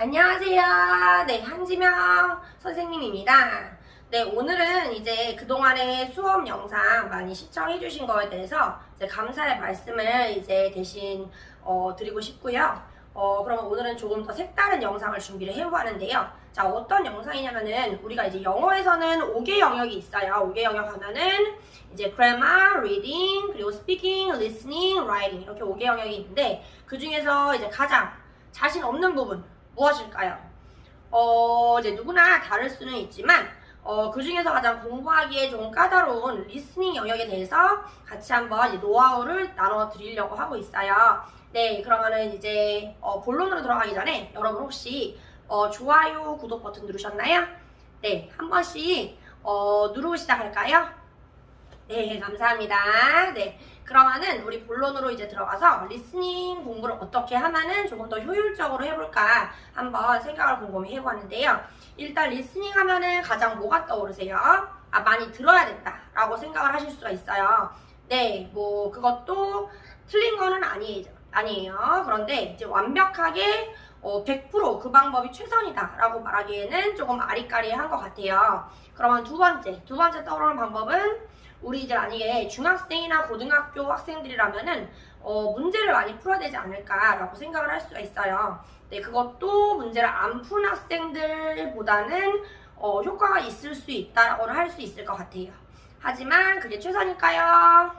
안녕하세요. 네, 한지명 선생님입니다. 네, 오늘은 이제 그동안의 수업 영상 많이 시청해주신 거에 대해서 이제 감사의 말씀을 이제 대신 드리고 싶고요. 그러면 오늘은 조금 더 색다른 영상을 준비를 해보았는데요. 자, 어떤 영상이냐면은 우리가 이제 영어에서는 5개 영역이 있어요. 5개 영역 하면은 이제 grammar, reading, 그리고 speaking, listening, writing 이렇게 5개 영역이 있는데 그 중에서 이제 가장 자신 없는 부분 무엇일까요? 이제 누구나 다를 수는 있지만 그 중에서 가장 공부하기에 좀 까다로운 리스닝 영역에 대해서 같이 한번 이제 노하우를 나눠 드리려고 하고 있어요. 네, 그러면은 이제 본론으로 들어가기 전에 여러분 혹시 좋아요, 구독 버튼 누르셨나요? 네, 한 번씩 누르고 시작할까요? 네, 감사합니다. 네, 그러면은 우리 본론으로 이제 들어가서 리스닝 공부를 어떻게 하면은 조금 더 효율적으로 해볼까 한번 생각을 곰곰이 해보았는데요. 일단 리스닝 하면은 가장 뭐가 떠오르세요? 아, 많이 들어야 된다라고 생각을 하실 수가 있어요. 네, 뭐 그것도 틀린 거는 아니에요. 그런데 이제 완벽하게 100% 그 방법이 최선이다라고 말하기에는 조금 아리까리한 것 같아요. 그러면 두 번째 떠오르는 방법은 우리 이제 만약에 중학생이나 고등학교 학생들이라면은 문제를 많이 풀어야 되지 않을까라고 생각을 할 수가 있어요. 네, 그것도 문제를 안 푼 학생들보다는 효과가 있을 수 있다라고 할 수 있을 것 같아요. 하지만 그게 최선일까요?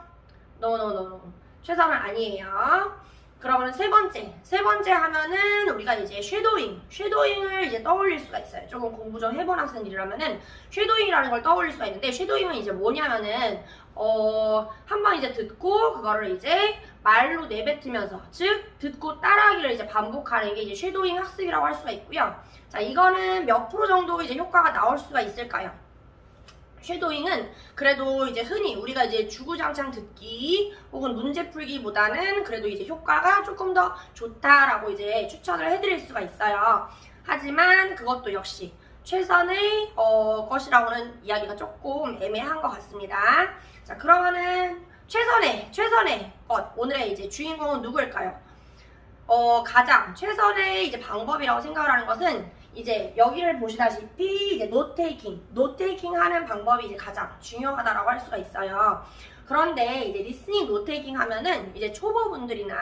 No. 최선은 아니에요. 그러면 세 번째 하면은 우리가 이제 쉐도잉을 이제 떠올릴 수가 있어요. 조금 공부 좀 해본 학생들이라면은 쉐도잉이라는 걸 떠올릴 수가 있는데 쉐도잉은 이제 뭐냐면은 한번 이제 듣고 그거를 이제 말로 내뱉으면서 즉 듣고 따라하기를 이제 반복하는 게 이제 쉐도잉 학습이라고 할 수가 있고요. 자, 이거는 몇 프로 정도 이제 효과가 나올 수가 있을까요? 쉐도잉은 그래도 이제 흔히 우리가 이제 주구장창 듣기 혹은 문제 풀기보다는 그래도 이제 효과가 조금 더 좋다라고 이제 추천을 해드릴 수가 있어요. 하지만 그것도 역시 최선의 것이라고는 이야기가 조금 애매한 것 같습니다. 자, 그러면은 최선의 것 오늘의 이제 주인공은 누구일까요? 가장 최선의 이제 방법이라고 생각을 하는 것은 이제 여기를 보시다시피 이제 노트 테이킹 하는 방법이 이제 가장 중요하다라고 할 수가 있어요. 그런데 이제 리스닝 노트 테이킹 하면은 이제 초보분들이나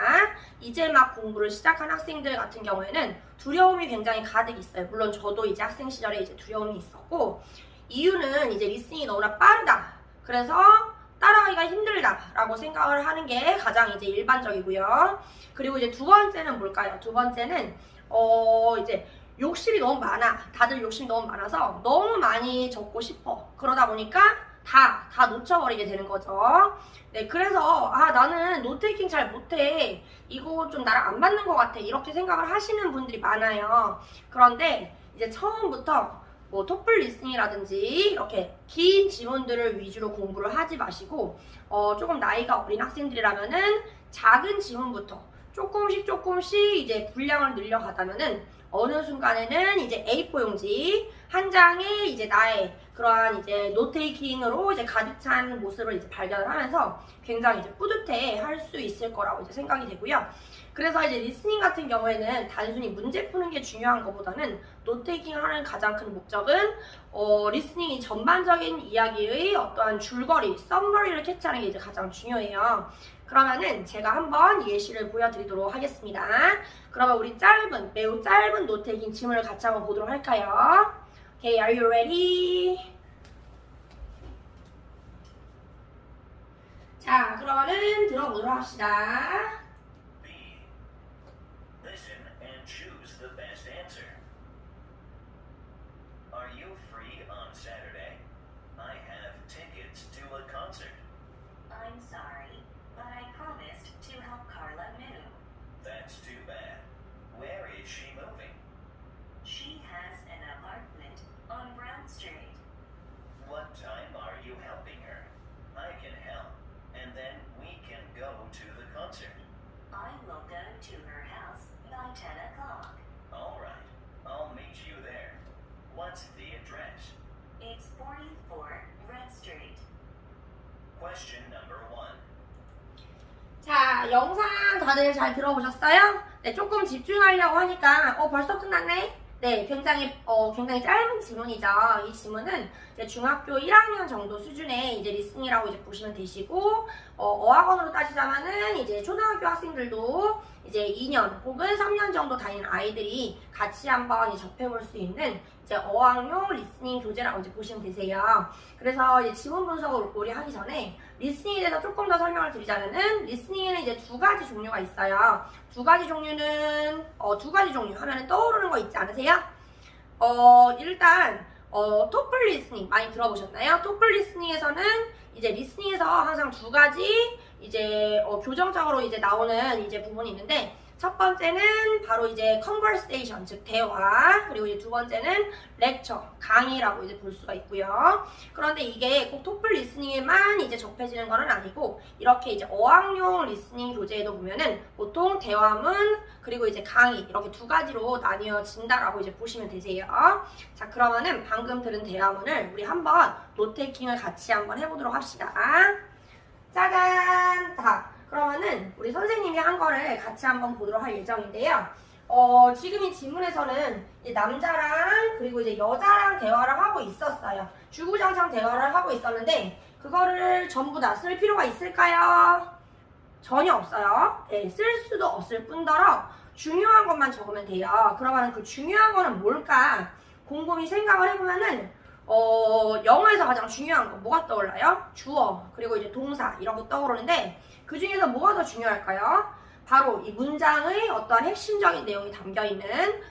이제 막 공부를 시작한 학생들 같은 경우에는 두려움이 굉장히 가득 있어요. 물론 저도 이제 학생 시절에 이제 두려움이 있었고 이유는 이제 리스닝이 너무나 빠르다. 그래서 따라가기가 힘들다라고 생각을 하는 게 가장 이제 일반적이고요. 그리고 이제 두 번째는 뭘까요? 두 번째는 이제 욕심이 너무 많아. 다들 욕심이 너무 많아서 너무 많이 적고 싶어. 그러다 보니까 다 놓쳐버리게 되는 거죠. 네, 그래서 나는 노트테이킹 잘 못해. 이거 좀 나랑 안 맞는 것 같아. 이렇게 생각을 하시는 분들이 많아요. 그런데 이제 처음부터 뭐 토플 리스닝이라든지 이렇게 긴 지문들을 위주로 공부를 하지 마시고 조금 나이가 어린 학생들이라면은 작은 지문부터 조금씩 이제 분량을 늘려가다면은 어느 순간에는 이제 A4 용지 한 장에 이제 나의 그러한 이제 노테이킹으로 이제 가득 찬 모습을 이제 발견을 하면서 굉장히 이제 뿌듯해 할 수 있을 거라고 이제 생각이 되고요. 그래서 이제 리스닝 같은 경우에는 단순히 문제 푸는 게 중요한 것보다는 노테이킹을 하는 가장 큰 목적은 리스닝이 전반적인 이야기의 어떠한 줄거리, 썸머리를 캐치하는 게 이제 가장 중요해요. 그러면은 제가 한번 예시를 보여드리도록 하겠습니다. 그러면 우리 매우 짧은 노테이킹 지문을 같이 한번 보도록 할까요? Okay, are you ready? 자, 그러면은 들어보도록 합시다. B. Listen and choose the best answer. Are you free on Saturday? I have tickets to a concert. I'm sorry, but I promised to help Carla move. That's too bad. Where is she moving? She has an apartment on Brown Street. What time are you helping her? I can help, and then we can go to the concert. I will go to her house by 10 o'clock. All right, I'll meet you there. What's the address? It's 44 Red Street. Question number 1. 자, 영상 다들 잘 들어보셨어요? 네, 조금 집중하려고 하니까 벌써 끝났네? 네, 굉장히 짧은 지문이죠. 이 지문은 이제 중학교 1학년 정도 수준의 이제 리스닝이라고 이제 보시면 되시고, 어학원으로 따지자면은 이제 초등학교 학생들도 이제 2년 혹은 3년 정도 다니는 아이들이 같이 한번 접해볼 수 있는 이제 어학용 리스닝 교재라고 이제 보시면 되세요. 그래서 이제 지문 분석을 우리 하기 전에 리스닝에 대해서 조금 더 설명을 드리자면은, 리스닝에는 이제 두 가지 종류가 있어요. 두 가지 종류는 두 가지 종류 하면은 떠오르는 거 있지 않으세요? 일단 토플 리스닝 많이 들어보셨나요? 토플 리스닝에서는 이제 리스닝에서 항상 두 가지 이제 교정적으로 이제 나오는 이제 부분이 있는데, 첫 번째는 바로 이제 conversation, 즉 대화, 그리고 이제 두 번째는 lecture, 강의라고 이제 볼 수가 있고요. 그런데 이게 꼭 토플 리스닝에만 이제 접해지는 건 아니고, 이렇게 이제 어학용 리스닝 교재에도 보면은 보통 대화문 그리고 이제 강의 이렇게 두 가지로 나뉘어진다라고 이제 보시면 되세요. 자, 그러면은 방금 들은 대화문을 우리 한번 노테이킹을 같이 한번 해보도록 합시다. 짜잔! 자, 그러면은 우리 선생님이 한 거를 같이 한번 보도록 할 예정인데요. 지금 이 지문에서는 이제 남자랑 그리고 이제 여자랑 대화를 하고 있었어요. 주구장창 대화를 하고 있었는데, 그거를 전부 다 쓸 필요가 있을까요? 전혀 없어요. 네, 쓸 수도 없을 뿐더러 중요한 것만 적으면 돼요. 그러면 그 중요한 거는 뭘까? 곰곰이 생각을 해보면은 영어에서 가장 중요한 거 뭐가 떠올라요? 주어, 그리고 이제 동사 이런 거 떠오르는데, 그 중에서 뭐가 더 중요할까요? 바로 이 문장의 어떠한 핵심적인 내용이 담겨있는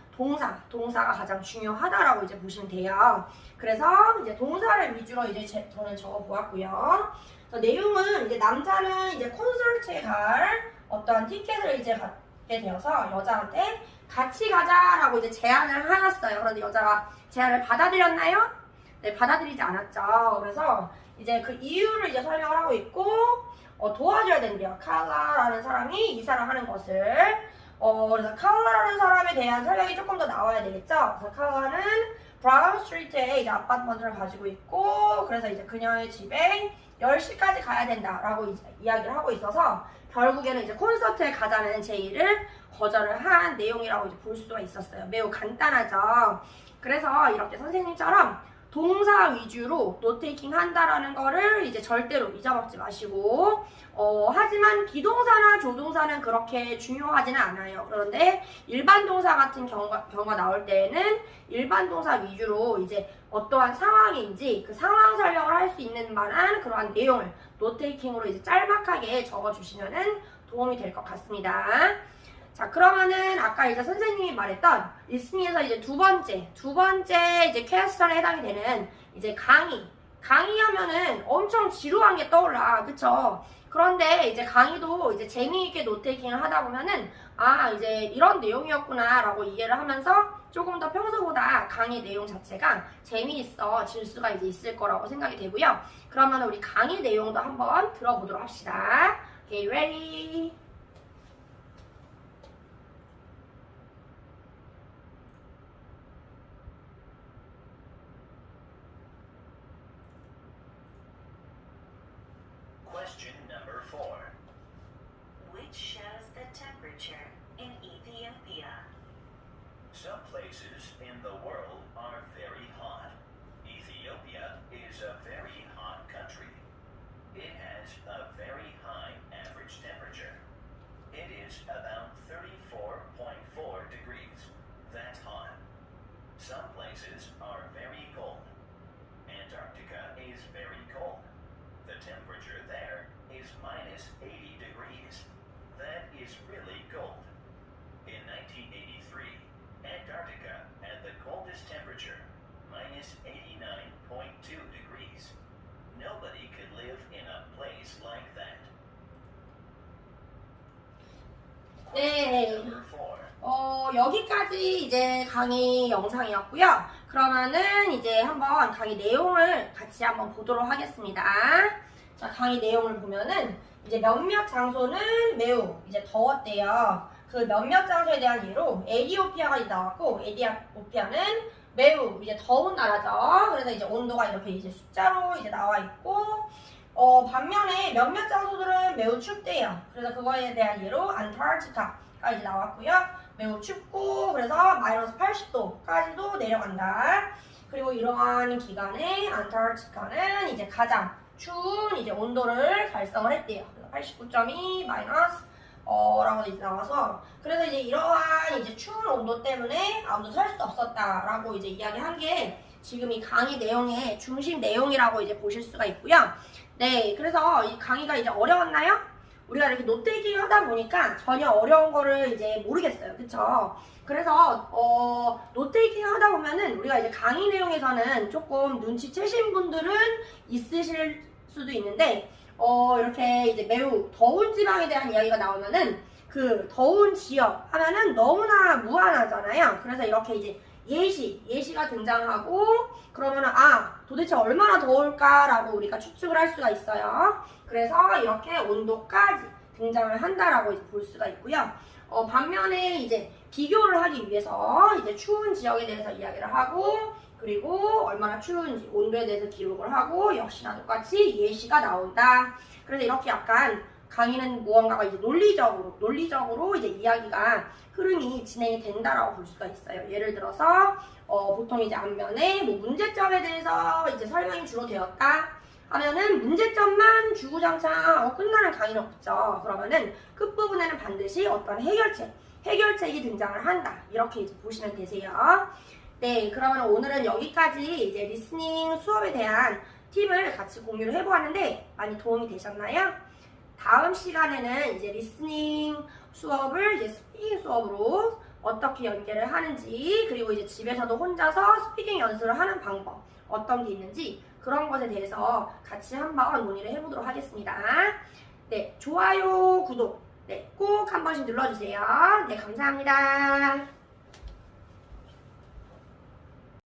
동사가 가장 중요하다라고 이제 보시면 돼요. 그래서 이제 동사를 위주로 이제 저는 적어보았고요. 내용은 이제 남자는 이제 콘서트에 갈 어떠한 티켓을 이제 받게 되어서 여자한테 같이 가자라고 이제 제안을 하였어요. 그런데 여자가 제안을 받아들였나요? 네, 받아들이지 않았죠. 그래서 이제 그 이유를 이제 설명을 하고 있고, 도와줘야 된대요. 칼라라는 사람이 이사를 하는 것을. 그래서 칼라라는 사람에 대한 설명이 조금 더 나와야 되겠죠. 그래서 칼라는 브라운 스트리트에 이제 아파트먼트를 가지고 있고, 그래서 이제 그녀의 집에 10시까지 가야 된다라고 이제 이야기를 하고 있어서, 결국에는 이제 콘서트에 가자는 제의를 거절을 한 내용이라고 이제 볼 수가 있었어요. 매우 간단하죠. 그래서 이렇게 선생님처럼 동사 위주로 노테이킹 한다라는 거를 이제 절대로 잊어먹지 마시고, 하지만 비동사나 조동사는 그렇게 중요하지는 않아요. 그런데 일반 동사 같은 경우가 나올 때에는 일반 동사 위주로 이제 어떠한 상황인지 그 상황 설명을 할 수 있는 만한 그러한 내용을 노테이킹으로 이제 짤막하게 적어주시면은 도움이 될 것 같습니다. 자, 그러면은 아까 이제 선생님이 말했던 리스닝에서 이제 두 번째 이제 퀘스천에 해당이 되는 이제 강의하면은 엄청 지루한 게 떠올라, 그쵸? 그런데 이제 강의도 이제 재미있게 노테이킹을 하다 보면은 이제 이런 내용이었구나 라고 이해를 하면서 조금 더 평소보다 강의 내용 자체가 재미있어질 수가 이제 있을 거라고 생각이 되고요. 그러면 우리 강의 내용도 한번 들어보도록 합시다. Okay, ready? Question number 4. Which shows the temperature in Ethiopia? Some places in the world are very hot. Ethiopia is a very hot country. It has a very high average temperature. It is about 34.4 degrees. That's hot. Some places are very cold. Antarctica is very cold. The temperature there is minus 80 degrees. That is really cold. In 1983, Antarctica had the coldest temperature, minus 89.2 degrees. Nobody could live in a place like that. 네. Number 4. 여기까지 이제 강의 영상이었고요. 그러면은 이제 한번 강의 내용을 같이 한번 보도록 하겠습니다. 자, 강의 내용을 보면은 이제 몇몇 장소는 매우 이제 더웠대요. 그 몇몇 장소에 대한 예로 에티오피아가 나왔고, 에티오피아는 매우 이제 더운 나라죠. 그래서 이제 온도가 이렇게 이제 숫자로 이제 나와 있고, 반면에 몇몇 장소들은 매우 춥대요. 그래서 그거에 대한 예로 안타르티카, 이제 나왔고요. 매우 춥고 그래서 마이너스 80도까지도 내려간다. 그리고 이러한 기간에 안타르티카는 이제 가장 추운 이제 온도를 달성을 했대요. 89.2 마이너스 라고 이제 나와서 그래서 이제 이러한 이제 추운 온도 때문에 아무도 살 수 없었다라고 이제 이야기한 게 지금 이 강의 내용의 중심 내용이라고 이제 보실 수가 있고요. 네, 그래서 이 강의가 이제 어려웠나요? 우리가 이렇게 노테이킹 하다 보니까 전혀 어려운 거를 이제 모르겠어요. 그쵸? 그래서 노테이킹 하다 보면은 우리가 이제 강의 내용에서는 조금 눈치채신 분들은 있으실 수도 있는데 이렇게 이제 매우 더운 지방에 대한 이야기가 나오면은 그 더운 지역 하면은 너무나 무한하잖아요. 그래서 이렇게 이제 예시가 등장하고 그러면은 도대체 얼마나 더울까라고 우리가 추측을 할 수가 있어요. 그래서 이렇게 온도까지 등장을 한다라고 이제 볼 수가 있고요. 반면에 이제 비교를 하기 위해서 이제 추운 지역에 대해서 이야기를 하고 그리고 얼마나 추운지 온도에 대해서 기록을 하고 역시나 똑같이 예시가 나온다. 그래서 이렇게 약간 강의는 무언가가 이제 논리적으로 이제 이야기가 흐름이 진행이 된다라고 볼 수가 있어요. 예를 들어서 보통 이제 앞면에 뭐 문제점에 대해서 이제 설명이 주로 되었다 하면은 문제점만 주구장창 끝나는 강의는 없죠. 그러면은 끝부분에는 반드시 어떤 해결책이 등장을 한다. 이렇게 이제 보시면 되세요. 네, 그러면 오늘은 여기까지 이제 리스닝 수업에 대한 팁을 같이 공유를 해보았는데 많이 도움이 되셨나요? 다음 시간에는 이제 리스닝 수업을 이제 스피킹 수업으로 어떻게 연계를 하는지 그리고 이제 집에서도 혼자서 스피킹 연습을 하는 방법 어떤 게 있는지 그런 것에 대해서 같이 한번 논의를 해보도록 하겠습니다. 네, 좋아요, 구독 꼭 한 번씩 눌러주세요. 네, 감사합니다.